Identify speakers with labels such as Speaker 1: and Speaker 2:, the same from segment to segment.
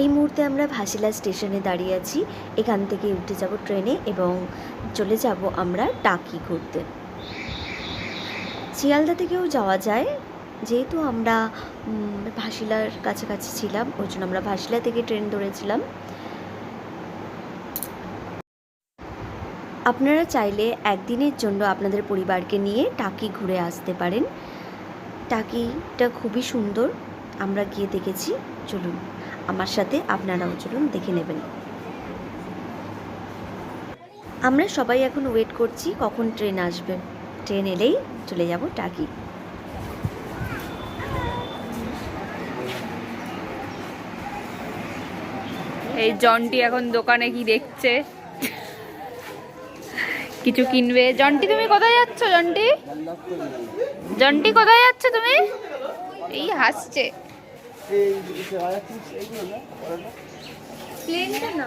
Speaker 1: এই মুহূর্তে আমরা ভাসিলা স্টেশনে দাঁড়িয়ে আছি। এখান থেকে উঠে যাব ট্রেনে এবং চলে যাব আমরা টাকি ঘুরতে। শিয়ালদা থেকেও যাওয়া যায়, যেহেতু আমরা ভাসিলার কাছাকাছি ছিলাম ওই জন্য আমরা ভাসিলা থেকে ট্রেন ধরেছিলাম। আপনারা চাইলে একদিনের জন্য আপনাদের পরিবারকে নিয়ে টাকি ঘুরে আসতে পারেন। টাকিটা খুবই সুন্দর, আমরা গিয়ে দেখেছি। চলুন আমার সাথে আপনারাও চলুন, দেখে নেবেন। আমরা সবাই এখন ওয়েট করছি কখন ট্রেন আসবে। ট্রেন এলেই চলে যাব টাকি।
Speaker 2: এই জন্টি এখন দোকানে কি দেখছে, কিছু কিনবে। জন্টি তুমি কোথায় যাচ্ছ? জন্টি জন্টি কোথায় যাচ্ছ তুমি? এই হাসছে। প্লেনটা না,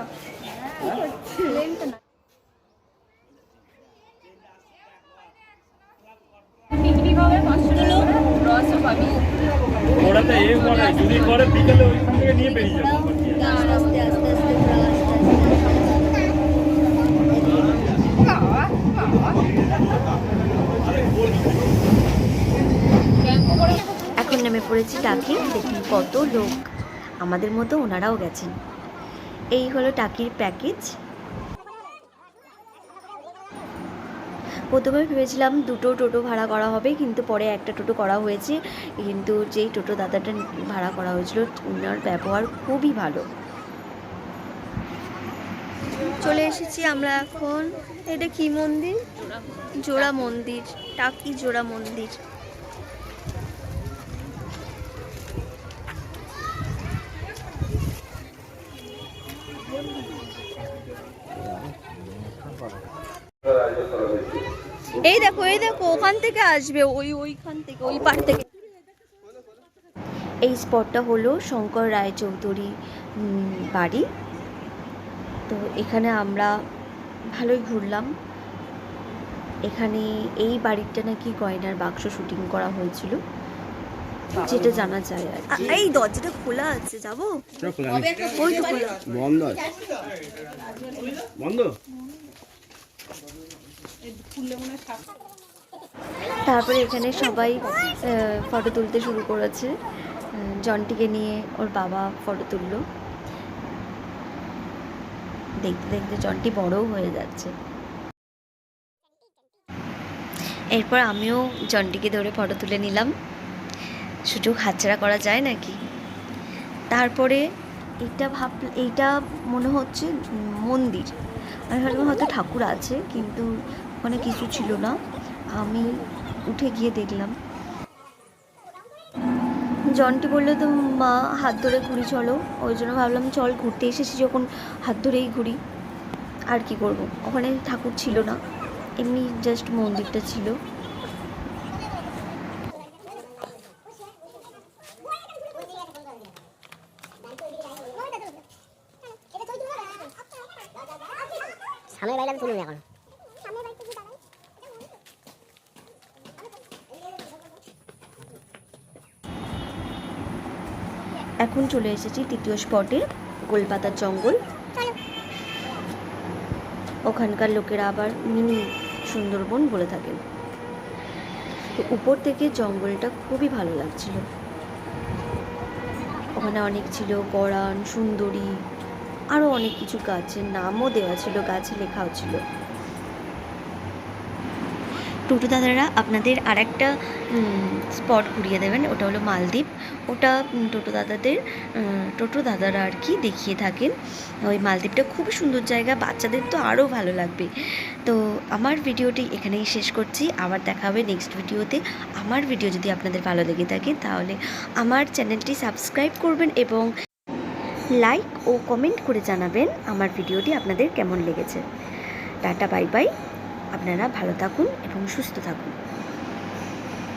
Speaker 2: প্লেনটা না। পিকনিক হবে, 500 টাকা রসও পাবি।
Speaker 3: ওরাতে এই করে যদি করে বিকেলে ওইখান থেকে নিয়ে বেরিয়ে যাবো।
Speaker 1: আস্তে আস্তে আস্তে এখন নেমে পড়েছি টাকি। দেখুন কত লোক, আমাদের মতো ওনারাও গেছেন। এই হলো টাকির প্যাকেজ। প্রথমে ভেবেছিলাম দুটো টোটো ভাড়া করা হবে, কিন্তু পরে একটা টোটো করা হয়েছে। কিন্তু যেই টোটো দাদাটা ভাড়া করা হয়েছিল ওনার ব্যবহার খুবই ভালো। চলে এসেছি আমরা এখন। এটা কি মন্দির? জোড়া মন্দির, টাকি জোড়া মন্দির। এই দেখো এই দেখো, ওখান থেকে আসবে, ওইখান থেকে, ওই পার থেকে। এই স্পটটা হলো শঙ্কর রায়চৌধুরী বাড়ি। তো এখানে আমরা ভালোই ঘুরলাম। এখানে এই বাড়িটা নাকি গয়নার বাক্স শুটিং করা হয়েছিল, যেটা জানা যায় আর কি। এই দরজাটা খোলা আছে, যাবো? ওই তো খোলা,
Speaker 3: বন্ধ বন্ধ।
Speaker 1: তারপরে এখানে সবাই ফটো তুলতে শুরু করেছে। জন্টিকে নিয়ে ওর বাবা ফটো তুললো। দেখতে দেখতে জন্টি বড়ও হয়ে যাচ্ছে। এরপর আমিও জন্টিকে ধরে ফটো তুলে নিলাম। সুযোগ হাতছাড়া করা যায় নাকি। তারপরে এইটা মনে হচ্ছে মন্দির। আমি ভাবলাম হয়তো ঠাকুর আছে, কিন্তু ওখানে কিছু ছিল না। আমি উঠে গিয়ে দেখলাম। জন্টি বললো তো মা হাত ধরে ঘুরি চলো, ওই জন্য ভাবলাম চল, ঘুরতে এসেছি যখন হাত ধরেই ঘুরি। আর কি করব, ওখানে ঠাকুর ছিল না, এমনি জাস্ট মন্দিরটা ছিল।
Speaker 4: সামনের বাইরে তুলুন এখন।
Speaker 1: এখন চলে এসেছি তৃতীয় স্পটে, গোলপাতার জঙ্গল। ওখানকার লোকেরা আবার মিনি সুন্দরবন বলে থাকেন। তো উপর থেকে জঙ্গলটা খুবই ভালো লাগছিল। ওখানে অনেক ছিল গরান, সুন্দরী, আরও অনেক কিছু গাছের নামও দেওয়া ছিল, গাছে লেখাও ছিল। টোটো দাদারা আপনাদের আর একটা স্পট ঘুরিয়ে দেবেন, ওটা হলো মালদ্বীপ। ওটা টোটো দাদারা আর কি দেখিয়ে থাকেন। ওই মালদ্বীপটা খুবই সুন্দর জায়গা, বাচ্চাদের তো আরও ভালো লাগবে। তো আমার ভিডিওটি এখানেই শেষ করছি, আবার দেখা হবে নেক্সট ভিডিওতে। আমার ভিডিও যদি আপনাদের ভালো লেগে থাকে তাহলে আমার চ্যানেলটি সাবস্ক্রাইব করবেন এবং লাইক ও কমেন্ট করে জানাবেন আমার ভিডিওটি আপনাদের কেমন লেগেছে। Tata, bye bye. আপনারা ভালো থাকুন এবং সুস্থ থাকুন।